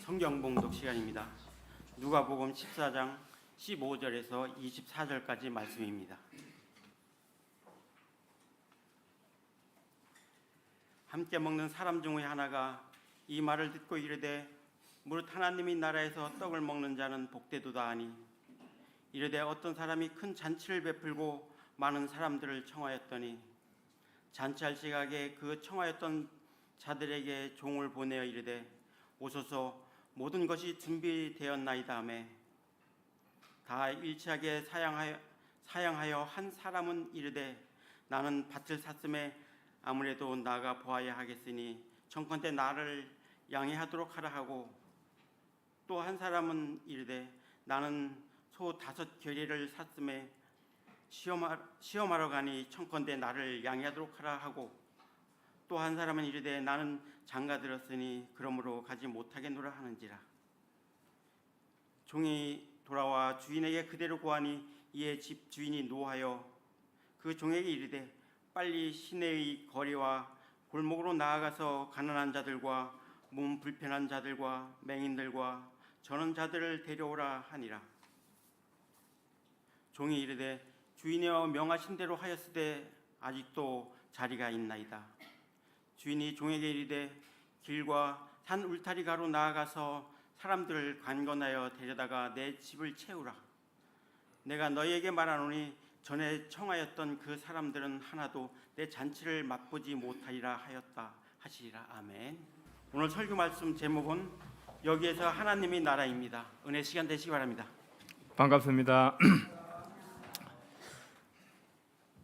성경 봉독 시간입니다. 누가복음 14장 15절에서 24절까지 말씀입니다. 함께 먹는 사람 중의 하나가 이 말을 듣고 이르되 무릇 하나님의 나라에서 떡을 먹는 자는 복되도다 하니, 이르되 어떤 사람이 큰 잔치를 베풀고 많은 사람들을 청하였더니 잔치할 시각에 그 청하였던 자들에게 종을 보내어 이르되 오소서, 모든 것이 준비되었나이다 하매 다 일치하게 사양하여 한 사람은 이르되 나는 밭을 샀음에 아무래도 나가 보아야 하겠으니 청컨대 나를 양해하도록 하라 하고, 또 한 사람은 이르되 나는 소 5 샀음에 시험하러 가니 청컨대 나를 양해하도록 하라 하고, 또 한 사람은 이르되 나는 장가 들었으니 그러므로 가지 못하겠노라 하는지라. 종이 돌아와 주인에게 그대로 고하니 이에 집 주인이 노하여 그 종에게 이르되 빨리 시내의 거리와 골목으로 나아가서 가난한 자들과 몸 불편한 자들과 맹인들과 저는 자들을 데려오라 하니라. 종이 이르되 주인이여 명하신 대로 하였으되 아직도 자리가 있나이다. 주인이 종에게 이르되 길과 산 울타리가로 나아가서 사람들을 관건하여 데려다가 내 집을 채우라. 내가 너희에게 말하노니 전에 청하였던 그 사람들은 하나도 내 잔치를 맛보지 못하리라 하였다 하시리라. 아멘. 오늘 설교 말씀 제목은 여기에서 하나님의 나라입니다. 은혜 시간 되시기 바랍니다. 반갑습니다.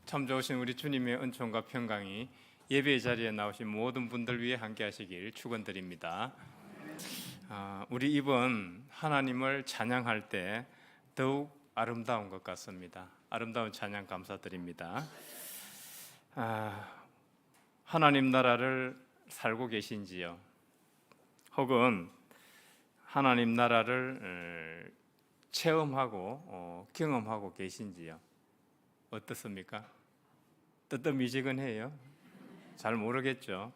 참 좋으신 우리 주님의 은총과 평강이 예배의 자리에 나오신 모든 분들 위해 함께 하시길 축원드립니다. 우리 입은 하나님을 찬양할 때 더욱 아름다운 것 같습니다. 아름다운 찬양 감사드립니다. 하나님 나라를 살고 계신지요? 혹은 하나님 나라를 체험하고 경험하고 계신지요? 어떻습니까? 뜨뜻미지근해요? 잘 모르겠죠.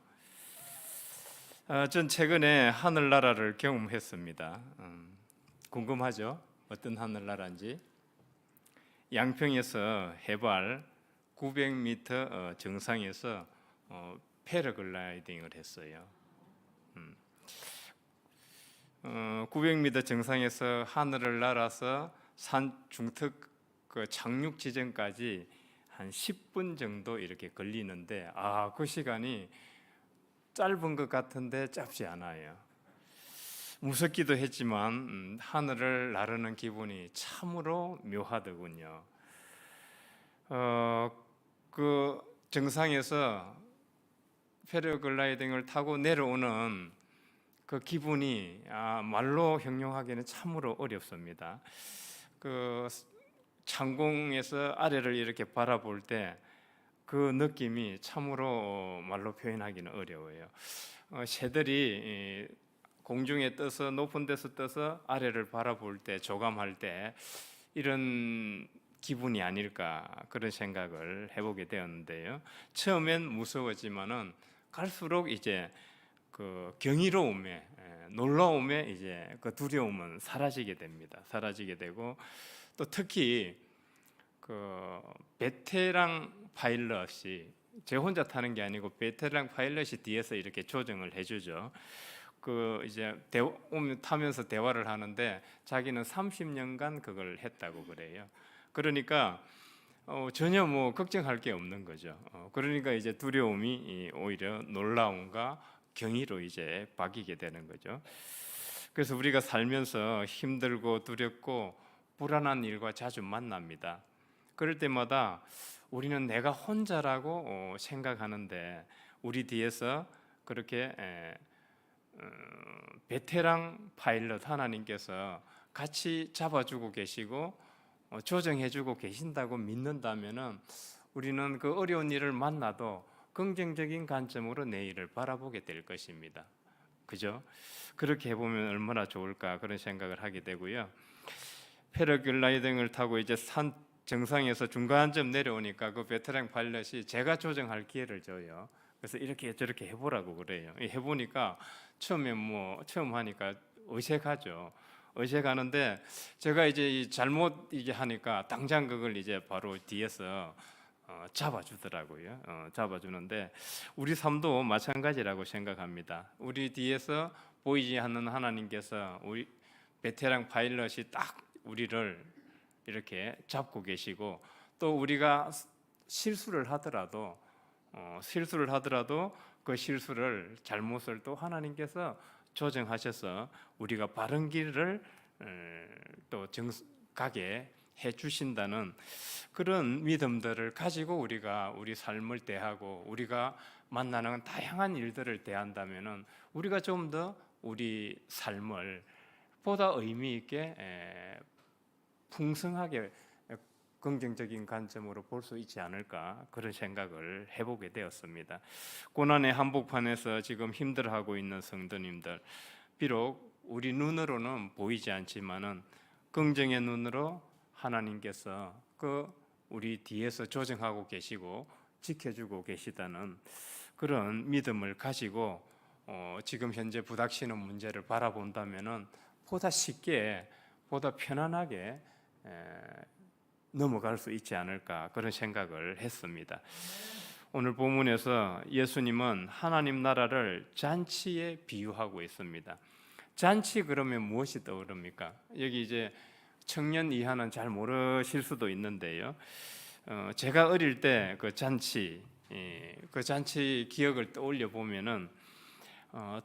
전 최근에 하늘나라를 경험했습니다. 궁금하죠? 어떤 하늘나라인지. 양평에서 해발 900m 정상에서 패러글라이딩을 했어요. 900m 정상에서 하늘을 날아서 산 중턱 그 착륙 지점까지 한 10분 정도 이렇게 걸리는데 그 시간이 짧은 것 같은데 짧지 않아요. 무섭기도 했지만 하늘을 나르는 기분이 참으로 묘하더군요. 그 정상에서 패러글라이딩을 타고 내려오는 그 기분이 말로 형용하기는 참으로 어렵습니다. 그 창공에서 아래를 이렇게 바라볼 때 그 느낌이 참으로 말로 표현하기는 어려워요. 새들이 공중에 떠서 높은 데서 떠서 아래를 바라볼 때 조감할 때 이런 기분이 아닐까 그런 생각을 해보게 되었는데요. 처음엔 무서웠지만은 갈수록 이제 그 경이로움에 놀라움에 이제 그 두려움은 사라지게 됩니다. 사라지게 되고 또 특히 그 베테랑 파일럿이 제 혼자 타는 게 아니고 베테랑 파일럿이 뒤에서 이렇게 조정을 해주죠. 그 이제 타면서 대화를 하는데 자기는 30년간 그걸 했다고 그래요. 그러니까 전혀 뭐 걱정할 게 없는 거죠. 그러니까 이제 두려움이 오히려 놀라움과 경이로 이제 바뀌게 되는 거죠. 그래서 우리가 살면서 힘들고 두렵고 불안한 일과 자주 만납니다. 그럴 때마다 우리는 내가 혼자라고 생각하는데 우리 뒤에서 그렇게 베테랑 파일럿 하나님께서 같이 잡아주고 계시고 조정해주고 계신다고 믿는다면은 우리는 그 어려운 일을 만나도 긍정적인 관점으로 내일을 바라보게 될 것입니다. 그죠? 그렇게 해보면 얼마나 좋을까 그런 생각을 하게 되고요. 패러글라이딩을 타고 이제 산 정상에서 중간쯤 내려오니까 그 베테랑 파일럿이 제가 조정할 기회를 줘요. 그래서 이렇게 저렇게 해보라고 그래요. 해보니까 처음 하니까 어색하죠. 어색하는데 제가 이제 잘못 이게 하니까 당장 그걸 이제 바로 뒤에서 잡아주더라고요. 잡아주는데 우리 삶도 마찬가지라고 생각합니다. 우리 뒤에서 보이지 않는 하나님께서 우리 베테랑 파일럿이 딱 우리를 이렇게 잡고 계시고, 또 우리가 실수를 하더라도 그 실수를 잘못을 또 하나님께서 조정하셔서 우리가 바른 길을 또 가게 해 주신다는 그런 믿음들을 가지고 우리가 우리 삶을 대하고 우리가 만나는 다양한 일들을 대한다면은 우리가 좀 더 우리 삶을 보다 의미 있게 풍성하게 긍정적인 관점으로 볼 수 있지 않을까, 그런 생각을 해보게 되었습니다. 고난의 한복판에서 지금 힘들어하고 있는 성도님들, 비록 우리 눈으로는 보이지 않지만은 긍정의 눈으로 하나님께서 그 우리 뒤에서 조정하고 계시고 지켜주고 계시다는 그런 믿음을 가지고 지금 현재 부닥치는 문제를 바라본다면은 보다 쉽게, 보다 편안하게 넘어갈 수 있지 않을까, 그런 생각을 했습니다. 오늘 본문에서 예수님은 하나님 나라를 잔치에 비유하고 있습니다. 잔치 그러면 무엇이 떠오릅니까? 여기 이제 청년 이하는 잘 모르실 수도 있는데요. 제가 어릴 때 그 잔치 기억을 떠올려 보면은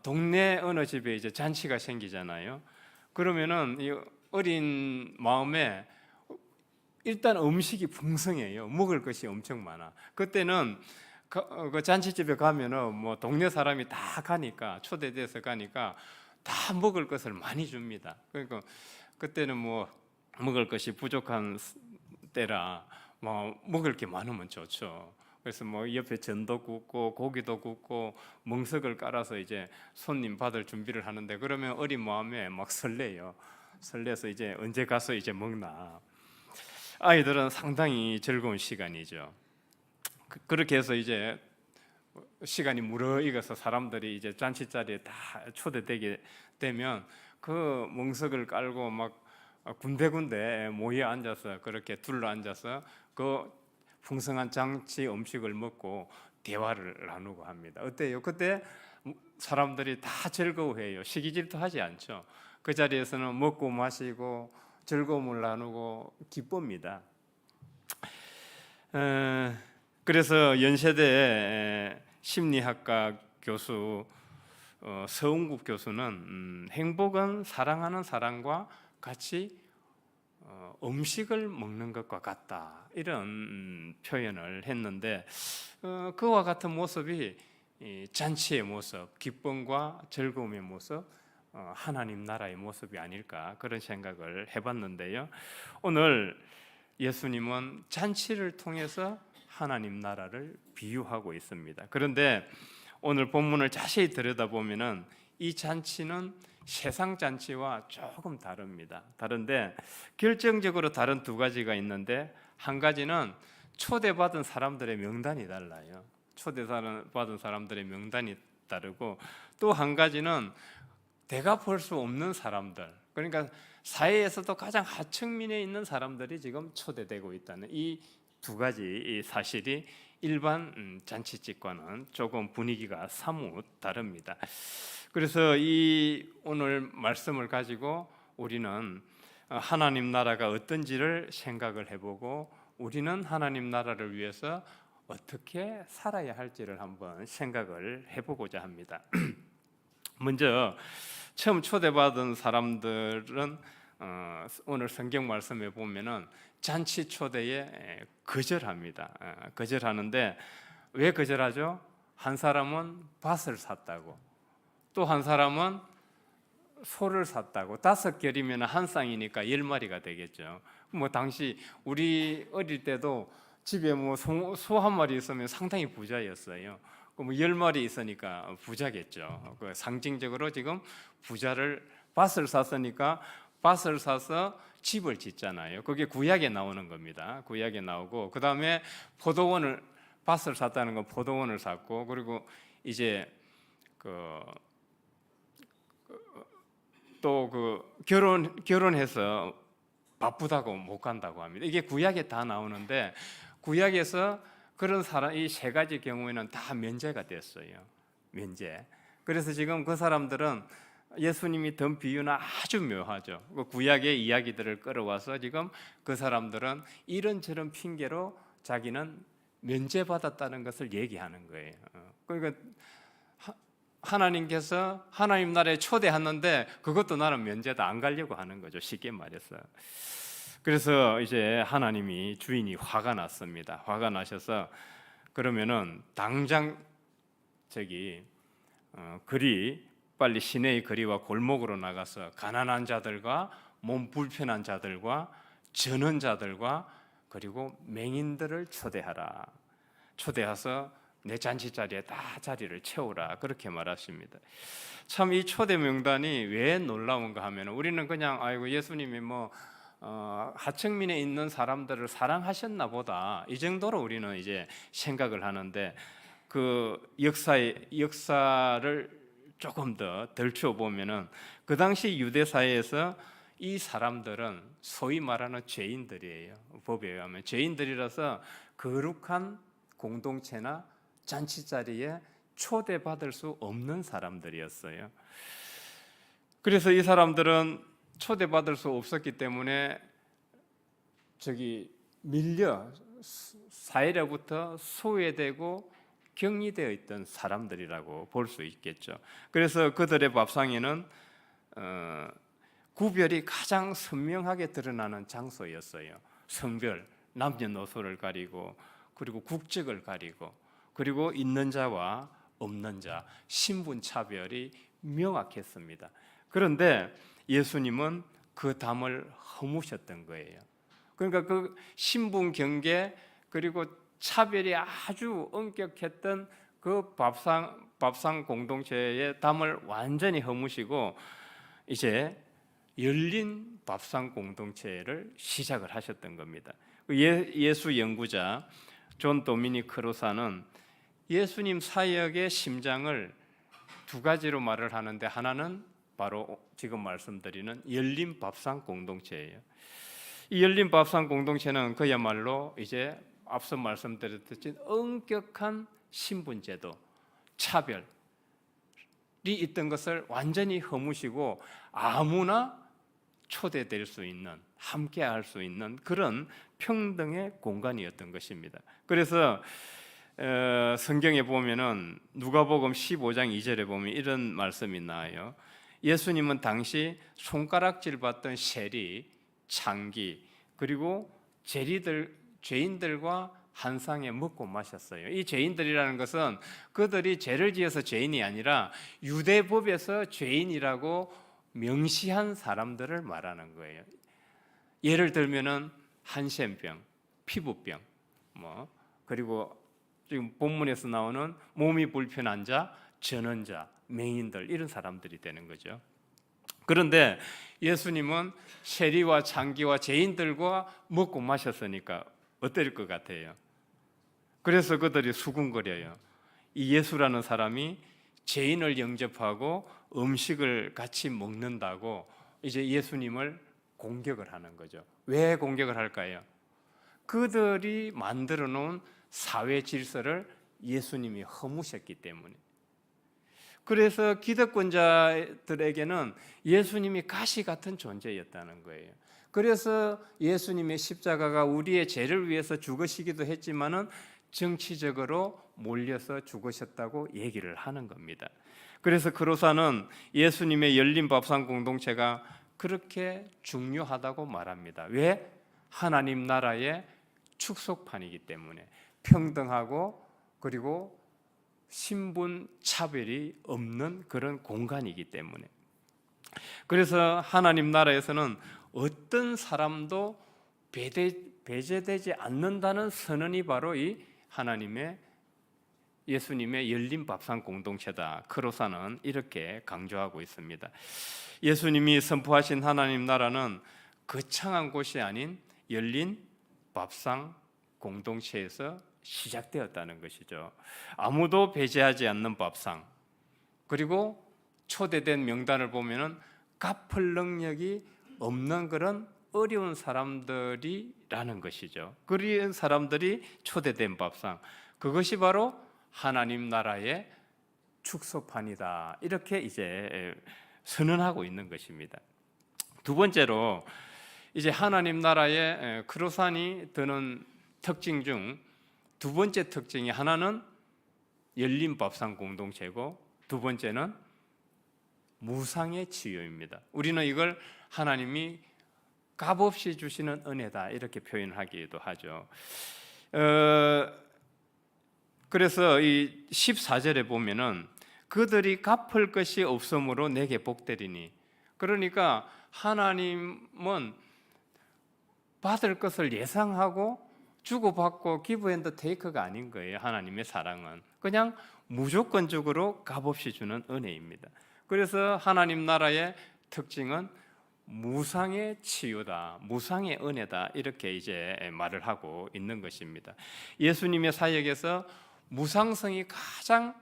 동네 어느 집에 이제 잔치가 생기잖아요. 그러면은 이 어린 마음에 일단 음식이 풍성해요. 먹을 것이 엄청 많아. 그때는 그 잔치집에 가면은 뭐 동네 사람이 다 가니까, 초대돼서 가니까 다 먹을 것을 많이 줍니다. 그러니까 그때는 뭐 먹을 것이 부족한 때라 뭐 먹을 게 많으면 좋죠. 그래서 뭐 옆에 전도 굽고 고기도 굽고 멍석을 깔아서 이제 손님 받을 준비를 하는데, 그러면 어린 마음에 막 설레요. 설레서 이제 언제 가서 이제 먹나. 아이들은 상당히 즐거운 시간이죠. 그렇게 해서 이제 시간이 무르익어서 사람들이 이제 잔치 자리에 다 초대되게 되면 그 멍석을 깔고 막 군데군데 모여 앉아서 그렇게 둘러 앉아서 그 풍성한 잔치 음식을 먹고 대화를 나누고 합니다. 어때요? 그때 사람들이 다 즐거워해요. 시기질도 하지 않죠. 그 자리에서는 먹고 마시고 즐거움을 나누고 기쁩니다. 그래서 연세대 심리학과 교수 서운국 교수는 행복은 사랑하는 사람과 같이 음식을 먹는 것과 같다, 이런 표현을 했는데, 그와 같은 모습이 잔치의 모습, 기쁨과 즐거움의 모습, 하나님 나라의 모습이 아닐까, 그런 생각을 해봤는데요. 오늘 예수님은 잔치를 통해서 하나님 나라를 비유하고 있습니다. 그런데 오늘 본문을 자세히 들여다보면은 이 잔치는 세상 잔치와 조금 다릅니다. 다른데 결정적으로 다른 두 가지가 있는데, 한 가지는 초대받은 사람들의 명단이 달라요. 초대받은 사람들의 명단이 다르고, 또 한 가지는 대갚을 수 없는 사람들, 그러니까 사회에서도 가장 하층민에 있는 사람들이 지금 초대되고 있다는 이 두 가지 사실이 일반 잔치집과는 조금 분위기가 사뭇 다릅니다. 그래서 이 오늘 말씀을 가지고 우리는 하나님 나라가 어떤지를 생각을 해보고, 우리는 하나님 나라를 위해서 어떻게 살아야 할지를 한번 생각을 해보고자 합니다. 먼저 처음 초대받은 사람들은 오늘 성경 말씀에 보면은 잔치 초대에 거절합니다. 거절하는데 왜 거절하죠? 한 사람은 밭을 샀다고, 또 한 사람은 소를 샀다고. 5결이면 한 쌍이니까 10마리가 되겠죠. 뭐 당시 우리 어릴 때도 집에 뭐 소 한 마리 있으면 상당히 부자였어요. 뭐 10마리 있으니까 부자겠죠. 그 상징적으로 지금 부자를, 밭을 샀으니까 밭을 사서 집을 짓잖아요. 그게 구약에 나오는 겁니다. 구약에 나오고, 그 다음에 포도원을, 밭을 샀다는 건 포도원을 샀고, 그리고 이제 그 또 결혼해서 바쁘다고 못 간다고 합니다. 이게 구약에 다 나오는데 구약에서 그런 사람 이 세 가지 경우에는 다 면제가 됐어요. 면제. 그래서 지금 그 사람들은 예수님이 든 비유는 아주 묘하죠. 그 구약의 이야기들을 끌어와서 지금 그 사람들은 이런저런 핑계로 자기는 면제받았다는 것을 얘기하는 거예요. 그러니까 하나님께서 하나님 나라에 초대했는데 그것도 나는 면제다 안 가려고 하는 거죠. 쉽게 말해서. 그래서 이제 하나님이 주인이 화가 났습니다. 화가 나셔서 그러면은 당장 빨리 시내의 거리와 골목으로 나가서 가난한 자들과 몸 불편한 자들과 전원자들과 그리고 맹인들을 초대하라. 초대해서 내 잔치 자리에 다 자리를 채우라. 그렇게 말하십니다. 참 이 초대 명단이 왜 놀라운가 하면 우리는 그냥 아이고 예수님이 하층민에 있는 사람들을 사랑하셨나 보다 이 정도로 우리는 이제 생각을 하는데 그 역사를 조금 더 덜추어 보면은 그 당시 유대 사회에서 이 사람들은 소위 말하는 죄인들이에요. 법에 의하면 죄인들이라서 거룩한 공동체나 잔치 자리에 초대받을 수 없는 사람들이었어요. 그래서 이 사람들은 초대받을 수 없었기 때문에 밀려 사회로부터 소외되고 격리되어 있던 사람들이라고 볼 수 있겠죠. 그래서 그들의 밥상에는 구별이 가장 선명하게 드러나는 장소였어요. 성별, 남녀노소를 가리고 그리고 국적을 가리고 그리고 있는 자와 없는 자, 신분 차별이 명확했습니다. 그런데 예수님은 그 담을 허무셨던 거예요. 그러니까 그 신분 경계 그리고 차별이 아주 엄격했던 그 밥상 공동체의 담을 완전히 허무시고 이제 열린 밥상 공동체를 시작을 하셨던 겁니다. 예수 연구자 존 도미닉 크루사는 예수님 사역의 심장을 두 가지로 말을 하는데 하나는 바로 지금 말씀드리는 열린 밥상 공동체예요. 이 열린 밥상 공동체는 그야말로 이제 앞서 말씀드렸듯이 엄격한 신분제도, 차별이 있던 것을 완전히 허무시고 아무나 초대될 수 있는, 함께할 수 있는 그런 평등의 공간이었던 것입니다. 그래서 성경에 보면은 누가복음 15장 2절에 보면 이런 말씀이 나와요. 예수님은 당시 손가락질 받던 세리, 창기 그리고 죄인들과 한 상에 먹고 마셨어요. 이 죄인들이라는 것은 그들이 죄를 지어서 죄인이 아니라 유대법에서 죄인이라고 명시한 사람들을 말하는 거예요. 예를 들면은 한센병, 피부병, 그리고 지금 본문에서 나오는 몸이 불편한 자, 전원자, 맹인들 이런 사람들이 되는 거죠. 그런데 예수님은 세리와 창기와 죄인들과 먹고 마셨으니까 어떨 것 같아요? 그래서 그들이 수군거려요. 이 예수라는 사람이 죄인을 영접하고 음식을 같이 먹는다고 이제 예수님을 공격을 하는 거죠. 왜 공격을 할까요? 그들이 만들어 놓은 사회 질서를 예수님이 허무셨기 때문에. 그래서 기득권자들에게는 예수님이 가시 같은 존재였다는 거예요. 그래서 예수님의 십자가가 우리의 죄를 위해서 죽으시기도 했지만은 정치적으로 몰려서 죽으셨다고 얘기를 하는 겁니다. 그래서 크루사는 예수님의 열린 밥상 공동체가 그렇게 중요하다고 말합니다. 왜? 하나님 나라의 축소판이기 때문에 평등하고 그리고 신분 차별이 없는 그런 공간이기 때문에. 그래서 하나님 나라에서는 어떤 사람도 배제되지 않는다는 선언이 바로 이 예수님의 열린 밥상 공동체다. 크루사는 이렇게 강조하고 있습니다. 예수님이 선포하신 하나님 나라는 거창한 곳이 아닌 열린 밥상 공동체에서 시작되었다는 것이죠. 아무도 배제하지 않는 밥상, 그리고 초대된 명단을 보면은 갚을 능력이 없는 그런 어려운 사람들이라는 것이죠. 그런 사람들이 초대된 밥상, 그것이 바로 하나님 나라의 축소판이다. 이렇게 이제 선언하고 있는 것입니다. 두 번째로 이제 하나님 나라의 크로산이 드는 특징 중 두 번째 특징이, 하나는 열린 밥상 공동체고 두 번째는 무상의 치유입니다. 우리는 이걸 하나님이 값없이 주시는 은혜다 이렇게 표현하기도 하죠. 그래서 이 14절에 보면은 그들이 갚을 것이 없으므로 내게 복되리니, 그러니까 하나님은 받을 것을 예상하고 주고받고 기브 앤드 테이크가 아닌 거예요. 하나님의 사랑은 그냥 무조건적으로 값없이 주는 은혜입니다. 그래서 하나님 나라의 특징은 무상의 치유다, 무상의 은혜다 이렇게 이제 말을 하고 있는 것입니다. 예수님의 사역에서 무상성이 가장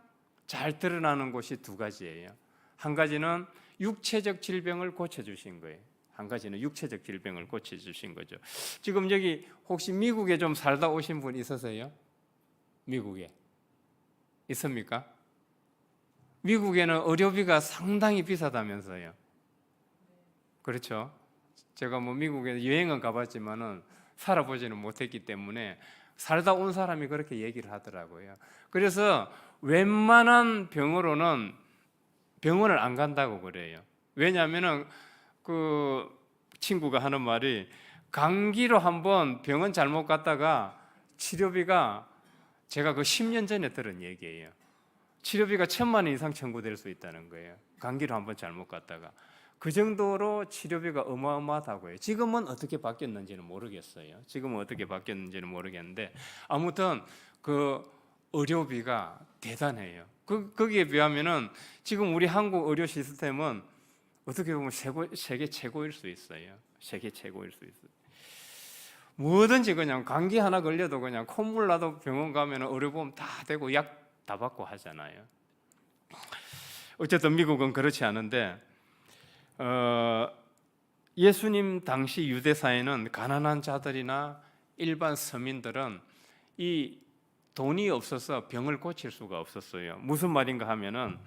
잘 드러나는 곳이 두 가지예요. 한 가지는 육체적 질병을 고쳐주신 거예요. 한 가지는 육체적 질병을 고쳐주신 거죠. 지금 여기 혹시 미국에 좀 살다 오신 분 있으세요? 미국에 있습니까? 미국에는 의료비가 상당히 비싸다면서요. 그렇죠? 제가 뭐 미국에 여행은 가봤지만은 살아보지는 못했기 때문에 살다 온 사람이 그렇게 얘기를 하더라고요. 그래서 웬만한 병으로는 병원을 안 간다고 그래요. 왜냐하면은 그 친구가 하는 말이, 감기로 한번 병원 잘못 갔다가 치료비가, 제가 그 10년 전에 들은 얘기예요. 치료비가 1,000만 원 이상 청구될 수 있다는 거예요. 감기로 한번 잘못 갔다가. 그 정도로 치료비가 어마어마하다고 해요. 지금은 어떻게 바뀌었는지는 모르겠어요. 지금은 어떻게 바뀌었는지는 모르겠는데 아무튼 그 의료비가 대단해요. 거기에 비하면은 지금 우리 한국 의료 시스템은 어떻게 보면 세계 최고일 수 있어요. 세계 최고일 수 있어요. 뭐든지 그냥 감기 하나 걸려도 그냥 콧물 나도 병원 가면 의료보험 다 되고 약 다 받고 하잖아요. 어쨌든 미국은 그렇지 않은데 예수님 당시 유대 사회는 가난한 자들이나 일반 서민들은 이 돈이 없어서 병을 고칠 수가 없었어요. 무슨 말인가 하면은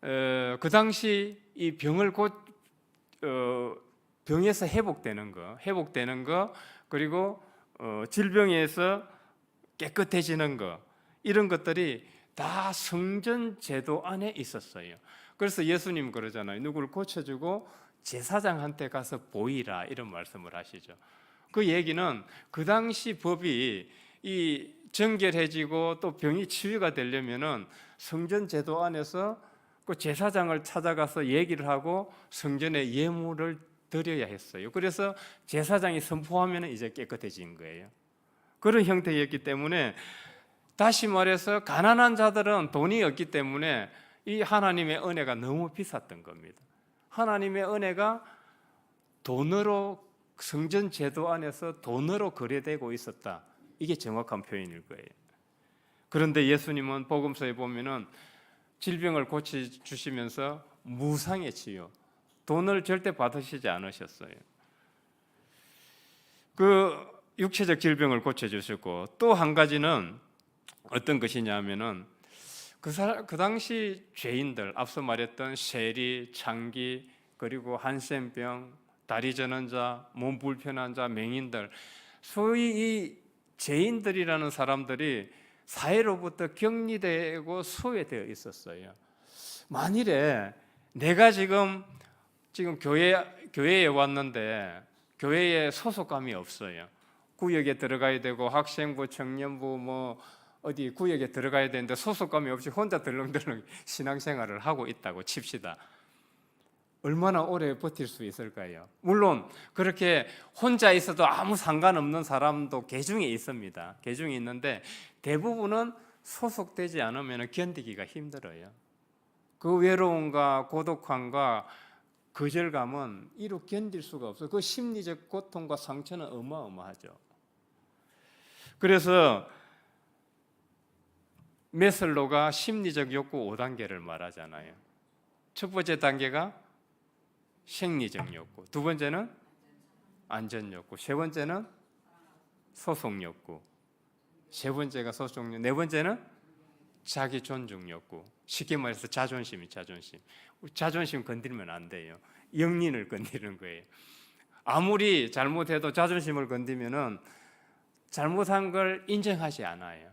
그 당시 이 병에서 회복되는 거, 그리고 질병에서 깨끗해지는 거, 이런 것들이 다 성전 제도 안에 있었어요. 그래서 예수님 그러잖아요. 누구를 고쳐주고 제사장한테 가서 보이라, 이런 말씀을 하시죠. 그 얘기는 그 당시 법이 이 정결해지고 또 병이 치유가 되려면은 성전 제도 안에서 그 제사장을 찾아가서 얘기를 하고 성전에 예물을 드려야 했어요. 그래서 제사장이 선포하면 이제 깨끗해진 거예요. 그런 형태였기 때문에, 다시 말해서 가난한 자들은 돈이 없기 때문에 이 하나님의 은혜가 너무 비쌌던 겁니다. 하나님의 은혜가 돈으로, 성전 제도 안에서 돈으로 거래되고 있었다. 이게 정확한 표현일 거예요. 그런데 예수님은 복음서에 보면은 질병을 고쳐주시면서 무상의 치유, 돈을 절대 받으시지 않으셨어요. 그 육체적 질병을 고쳐주셨고, 또 한 가지는 어떤 것이냐면은 그 당시 죄인들, 앞서 말했던 세리, 창기, 그리고 한센병, 다리 저는 자, 몸 불편한 자, 맹인들, 소위 이 죄인들이라는 사람들이 사회로부터 격리되고 소외되어 있었어요. 만일에 내가 지금 교회에 왔는데 교회에 소속감이 없어요. 구역에 들어가야 되고 학생부, 청년부 뭐 어디 구역에 들어가야 되는데 소속감이 없이 혼자 덜렁덜렁 신앙생활을 하고 있다고 칩시다. 얼마나 오래 버틸 수 있을까요? 물론 그렇게 혼자 있어도 아무 상관없는 사람도 개중에 있습니다. 개중에 있는데 대부분은 소속되지 않으면 견디기가 힘들어요. 그 외로움과 고독함과 거절감은 이루 견딜 수가 없어요. 그 심리적 고통과 상처는 어마어마하죠. 그래서 메슬로가 심리적 욕구 5단계를 말하잖아요. 첫 번째 단계가 생리적 욕구, 두 번째는 안전 욕구, 세 번째는 소속 욕구, 세 번째가 소속 욕구, 네 번째는 자기 존중 욕구. 쉽게 말해서 자존심이 자존심 건드리면 안 돼요. 영린을 건드리는 거예요. 아무리 잘못해도 자존심을 건드리면은 잘못한 걸 인정하지 않아요.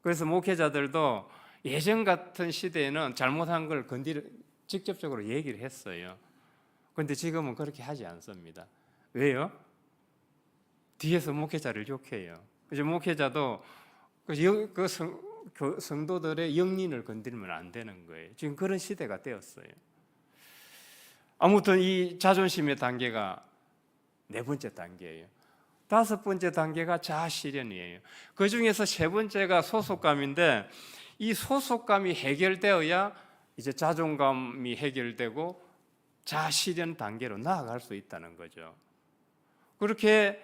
그래서 목회자들도 예전 같은 시대에는 잘못한 걸 직접적으로 얘기를 했어요. 그런데 지금은 그렇게 하지 않습니다. 왜요? 뒤에서 목회자를 욕해요. 그래서 목회자도 그 성도들의 영린을 건드리면 안 되는 거예요. 지금 그런 시대가 되었어요. 아무튼 이 자존심의 단계가 네 번째 단계예요. 다섯 번째 단계가 자아실현이에요. 그 중에서 세 번째가 소속감인데, 이 소속감이 해결되어야 이제 자존감이 해결되고 자아실현 단계로 나아갈 수 있다는 거죠. 그렇게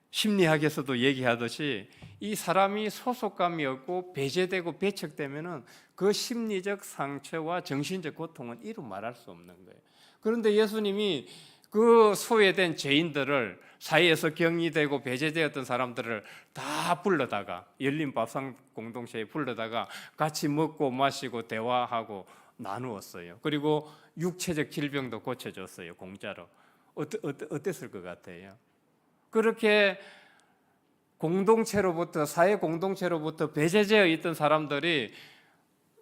심리학에서도 얘기하듯이 이 사람이 소속감이 없고 배제되고 배척되면은 그 심리적 상처와 정신적 고통은 이루 말할 수 없는 거예요. 그런데 예수님이 그 소외된 죄인들을, 사회에서 격리되고 배제되었던 사람들을 다 불러다가, 열린 밥상 공동체에 불러다가 같이 먹고 마시고 대화하고 나누었어요. 그리고 육체적 질병도 고쳐줬어요, 공짜로. 어땠을 것 같아요? 그렇게 공동체로부터, 사회 공동체로부터 배제되어 있던 사람들이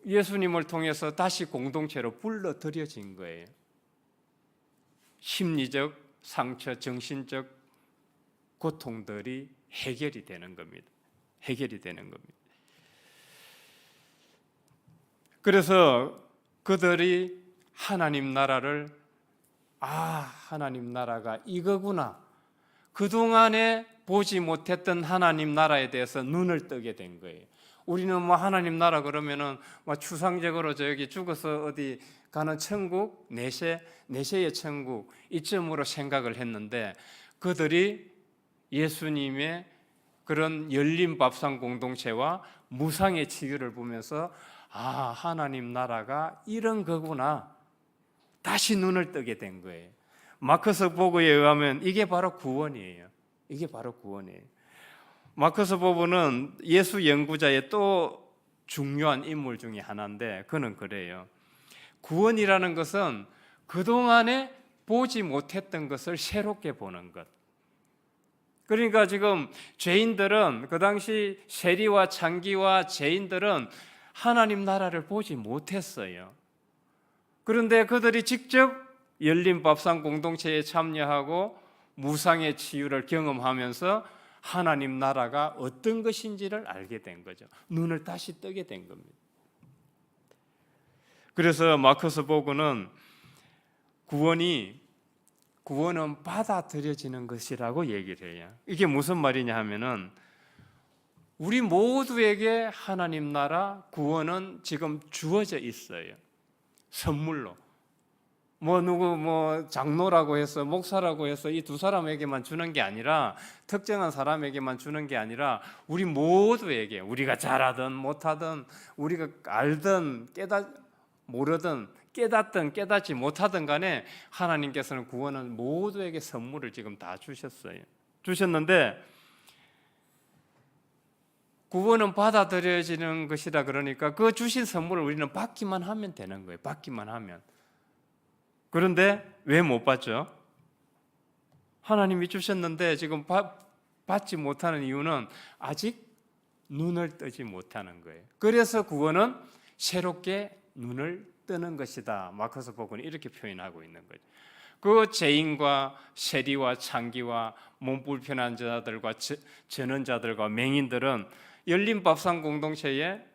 예수님을 통해서 다시 공동체로 불러들여진 거예요. 심리적 상처, 정신적 고통들이 해결이 되는 겁니다. 해결이 되는 겁니다. 그래서 그들이 하나님 나라를, 하나님 나라가 이거구나, 그동안에 보지 못했던 하나님 나라에 대해서 눈을 뜨게 된 거예요. 우리는 뭐 하나님 나라 그러면은 뭐 추상적으로 저기 죽어서 어디 가는 천국, 내세의 천국, 이쯤으로 생각을 했는데, 그들이 예수님의 그런 열린 밥상 공동체와 무상의 치유를 보면서 하나님 나라가 이런 거구나, 다시 눈을 뜨게 된 거예요. 마커스 보그에 의하면 이게 바로 구원이에요. 이게 바로 구원이에요. 마커스 보그는 예수 연구자의 또 중요한 인물 중에 하나인데, 그는 그래요. 구원이라는 것은 그동안에 보지 못했던 것을 새롭게 보는 것. 그러니까 지금 죄인들은, 그 당시 세리와 창기와 죄인들은 하나님 나라를 보지 못했어요. 그런데 그들이 직접 열린 밥상 공동체에 참여하고 무상의 치유를 경험하면서 하나님 나라가 어떤 것인지를 알게 된 거죠. 눈을 다시 뜨게 된 겁니다. 그래서 마커스 보그는 구원은 받아들여지는 것이라고 얘기를 해요. 이게 무슨 말이냐 하면은, 우리 모두에게 하나님 나라 구원은 지금 주어져 있어요. 선물로. 누구 장로라고 해서, 목사라고 해서 이 두 사람에게만 주는 게 아니라, 특정한 사람에게만 주는 게 아니라 우리 모두에게, 우리가 잘하든 못하든, 우리가 알든 모르든, 깨닫든 깨닫지 못하든 간에 하나님께서는 구원은 모두에게 선물을 지금 다 주셨는데, 구원은 받아들여지는 것이다 그러니까 그 주신 선물을 우리는 받기만 하면 되는 거예요. 받기만 하면. 그런데 왜 못 받죠? 하나님이 주셨는데 지금 받지 못하는 이유는 아직 눈을 뜨지 못하는 거예요. 그래서 구원은 새롭게 눈을 뜨는 것이다. 마커스 보그는 이렇게 표현하고 있는 거죠. 그 죄인과 세리와 창기와 몸 불편한 자들과 전원자들과 맹인들은 열린 밥상 공동체에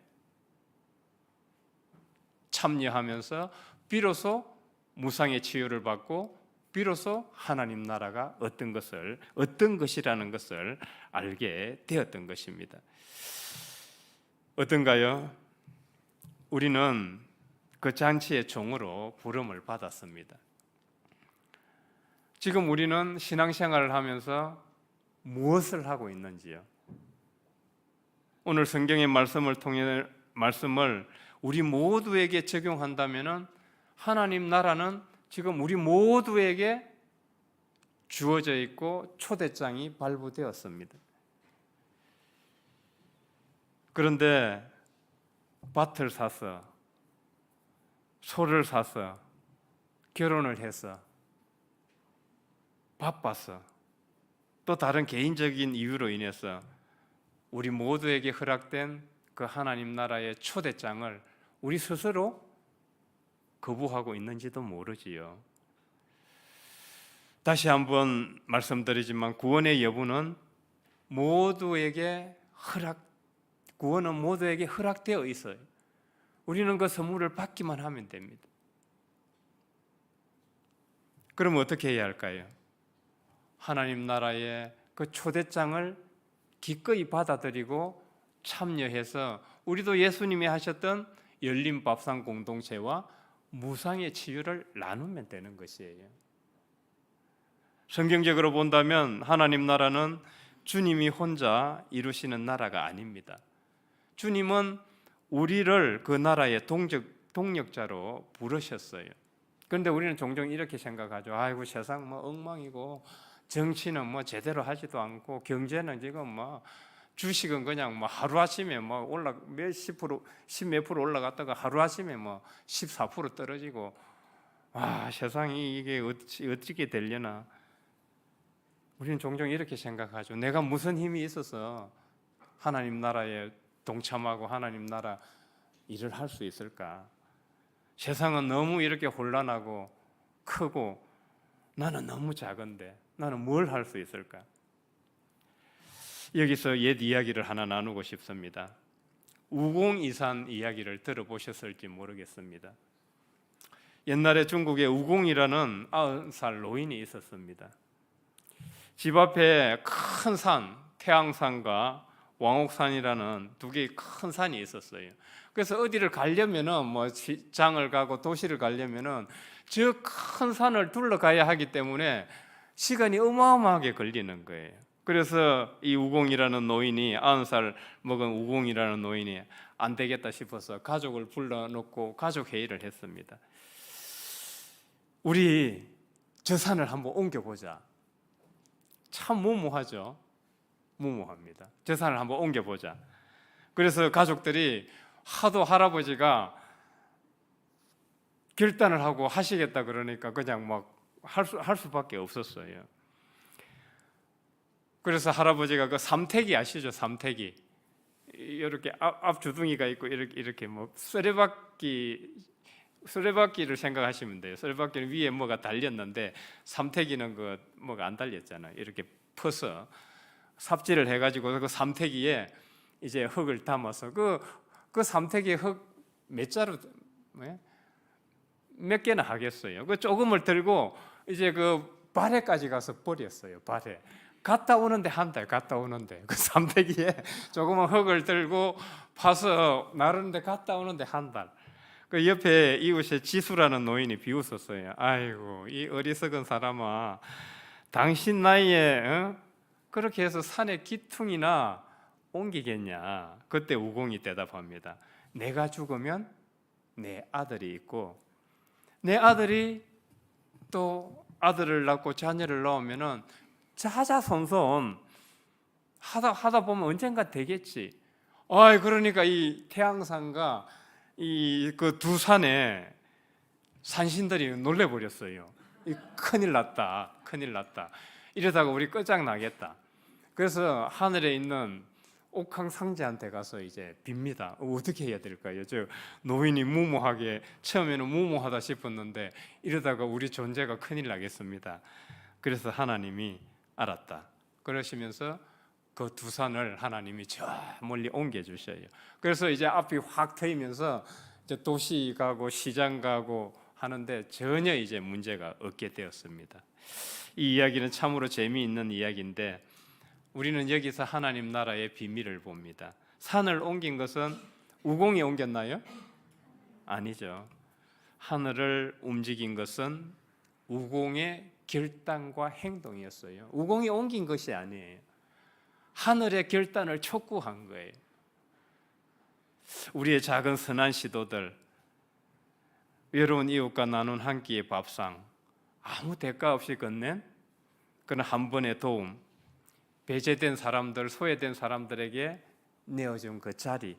참여하면서 비로소 무상의 치유를 받고, 비로소 하나님 나라가 어떤 것이라는 것을 알게 되었던 것입니다. 어떤가요? 우리는 그 잔치의 종으로 부름을 받았습니다. 지금 우리는 신앙생활을 하면서 무엇을 하고 있는지요? 오늘 성경의 말씀을 우리 모두에게 적용한다면은 하나님 나라는 지금 우리 모두에게 주어져 있고 초대장이 발부되었습니다. 그런데 밭을 사서, 소를 사서, 결혼을 해서, 바빠서, 또 다른 개인적인 이유로 인해서 우리 모두에게 허락된 그 하나님 나라의 초대장을 우리 스스로 거부하고 있는지도 모르지요. 다시 한번 말씀드리지만 구원의 여부는 구원은 모두에게 허락되어 있어요. 우리는 그 선물을 받기만 하면 됩니다. 그럼 어떻게 해야 할까요? 하나님 나라의 그 초대장을 기꺼이 받아들이고 참여해서 우리도 예수님이 하셨던 열린 밥상 공동체와 무상의 치유를 나누면 되는 것이에요. 성경적으로 본다면 하나님 나라는 주님이 혼자 이루시는 나라가 아닙니다. 주님은 우리를 그 나라의 동력자로 부르셨어요. 그런데 우리는 종종 이렇게 생각하죠. 아이고, 세상 뭐 엉망이고, 정치는 뭐 제대로 하지도 않고, 경제는 지금 뭐 주식은 그냥 뭐 하루아침에 뭐 몇십 프로 올라갔다가 하루아침에 뭐 14% 떨어지고, 세상이 이게 어떻게 되려나. 우리는 종종 이렇게 생각하죠. 내가 무슨 힘이 있어서 하나님 나라에 동참하고 하나님 나라 일을 할 수 있을까? 세상은 너무 이렇게 혼란하고 크고 나는 너무 작은데 나는 뭘 할 수 있을까? 여기서 옛 이야기를 하나 나누고 싶습니다. 우공이산 이야기를 들어보셨을지 모르겠습니다. 옛날에 중국에 우공이라는 90살 노인이 있었습니다. 집 앞에 큰 산, 태양산과 왕옥산이라는 두 개의 큰 산이 있었어요. 그래서 어디를 가려면은 뭐 장을 가고 도시를 가려면은 저 큰 산을 둘러가야 하기 때문에 시간이 어마어마하게 걸리는 거예요. 그래서 이 우공이라는 노인이 90살 먹은 우공이라는 노인이 안 되겠다 싶어서 가족을 불러놓고 가족 회의를 했습니다. 우리 저 산을 한번 옮겨보자. 참 무모하죠. 무모합니다. 저 산을 한번 옮겨보자. 그래서 가족들이 하도 할아버지가 결단을 하고 하시겠다 그러니까 그냥 막 할 수밖에 없었어요. 그래서 할아버지가 그 삼태기 아시죠? 삼태기. 이렇게 앞 주둥이가 있고 이렇게 뭐 수레바퀴를 생각하시면 돼요. 수레바퀴는 위에 뭐가 달렸는데 삼태기는 그 뭐가 안 달렸잖아요. 이렇게 퍼서 삽질을 해가지고 그 삼태기에 이제 흙을 담아서 그 삼태기에 흙 몇 자루 몇 개나 하겠어요. 그 조금을 들고 이제 그 발에까지 가서 버렸어요. 발에 갔다 오는데 한 달, 갔다 오는데 그 삼태기에 조그만 흙을 들고 파서 나르는데 갔다 오는데 한 달. 그 옆에 이웃에 지수라는 노인이 비웃었어요. 아이고, 이 어리석은 사람아, 당신 나이에 그렇게 해서 산에 기퉁이나 옮기겠냐? 그때 우공이 대답합니다. 내가 죽으면 내 아들이 있고 내 아들이 또 아들을 낳고 자녀를 낳으면은 자자손손 하다 보면 언젠가 되겠지. 그러니까 이 태양산과 이 그 두 산에 산신들이 놀래버렸어요. 큰일 났다. 이러다가 우리 끝장나겠다. 그래서 하늘에 있는 옥황상제한테 가서 이제 빕니다. 어떻게 해야 될까요? 저 노인이 처음에는 무모하다 싶었는데 이러다가 우리 존재가 큰일 나겠습니다. 그래서 하나님이 알았다. 그러시면서 그 두 산을 하나님이 저 멀리 옮겨주셔요. 그래서 이제 앞이 확 트이면서 이제 도시 가고 시장 가고 하는데 전혀 이제 문제가 없게 되었습니다. 이 이야기는 참으로 재미있는 이야기인데 우리는 여기서 하나님 나라의 비밀을 봅니다. 산을 옮긴 것은 우공이 옮겼나요? 아니죠. 하늘을 움직인 것은 우공의 결단과 행동이었어요. 우공이 옮긴 것이 아니에요. 하늘의 결단을 촉구한 거예요. 우리의 작은 선한 시도들, 외로운 이웃과 나눈 한 끼의 밥상, 아무 대가 없이 건넨 그런 한 번의 도움, 배제된 사람들, 소외된 사람들에게 내어준 그 자리,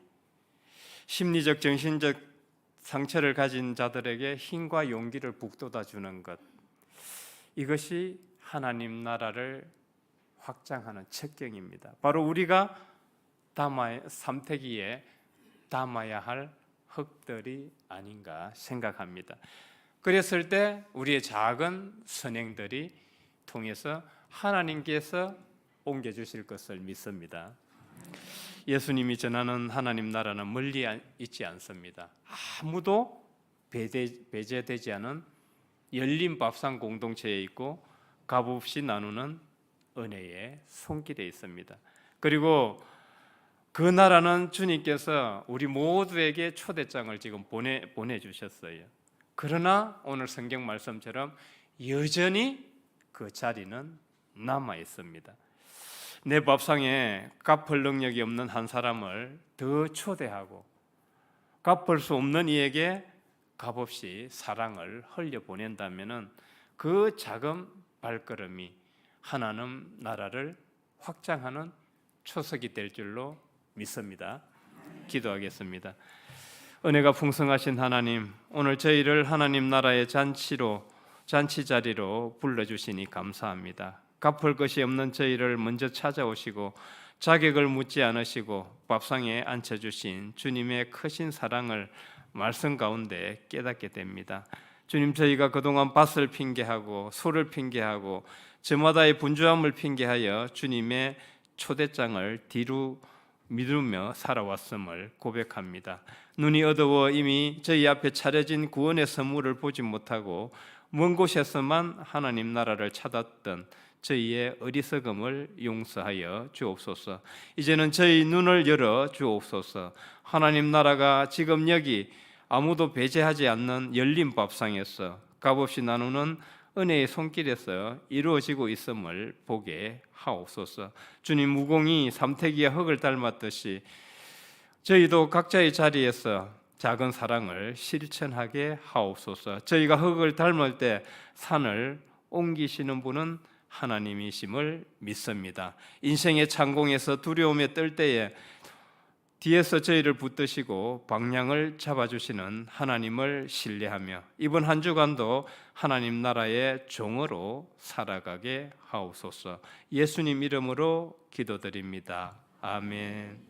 심리적, 정신적 상처를 가진 자들에게 힘과 용기를 북돋아 주는 것, 이것이 하나님 나라를 확장하는 척경입니다. 바로 우리가 삼태기에 담아야 할 흙들이 아닌가 생각합니다. 그랬을 때 우리의 작은 선행들이 통해서 하나님께서 옮겨주실 것을 믿습니다. 예수님이 전하는 하나님 나라는 멀리 있지 않습니다. 아무도 배제되지 않은 열린 밥상 공동체에 있고 값없이 나누는 은혜의 손길에 있습니다. 그리고 그 나라는 주님께서 우리 모두에게 초대장을 지금 보내주셨어요. 그러나 오늘 성경 말씀처럼 여전히 그 자리는 남아 있습니다. 내 밥상에 갚을 능력이 없는 한 사람을 더 초대하고 갚을 수 없는 이에게 값없이 사랑을 흘려보낸다면 그 작은 발걸음이 하나님 나라를 확장하는 초석이 될 줄로 믿습니다. 기도하겠습니다. 은혜가 풍성하신 하나님, 오늘 저희를 하나님 나라의 잔치 자리로 불러주시니 감사합니다. 갚을 것이 없는 저희를 먼저 찾아오시고 자격을 묻지 않으시고 밥상에 앉혀주신 주님의 크신 사랑을 말씀 가운데 깨닫게 됩니다. 주님, 저희가 그동안 밭을 핑계하고 소를 핑계하고 저마다의 분주함을 핑계하여 주님의 초대장을 뒤로 미루며 살아왔음을 고백합니다. 눈이 어두워 이미 저희 앞에 차려진 구원의 선물을 보지 못하고 먼 곳에서만 하나님 나라를 찾았던 저희의 어리석음을 용서하여 주옵소서. 이제는 저희 눈을 열어 주옵소서. 하나님 나라가 지금 여기 아무도 배제하지 않는 열린 밥상에서 값없이 나누는 은혜의 손길에서 이루어지고 있음을 보게 하옵소서. 주님, 무공이 삼태기의 흙을 닮았듯이 저희도 각자의 자리에서 작은 사랑을 실천하게 하옵소서. 저희가 흙을 닮을 때 산을 옮기시는 분은 하나님이심을 믿습니다. 인생의 창공에서 두려움에 떨 때에 뒤에서 저희를 붙드시고 방향을 잡아주시는 하나님을 신뢰하며 이번 한 주간도 하나님 나라의 종으로 살아가게 하옵소서. 예수님 이름으로 기도드립니다. 아멘.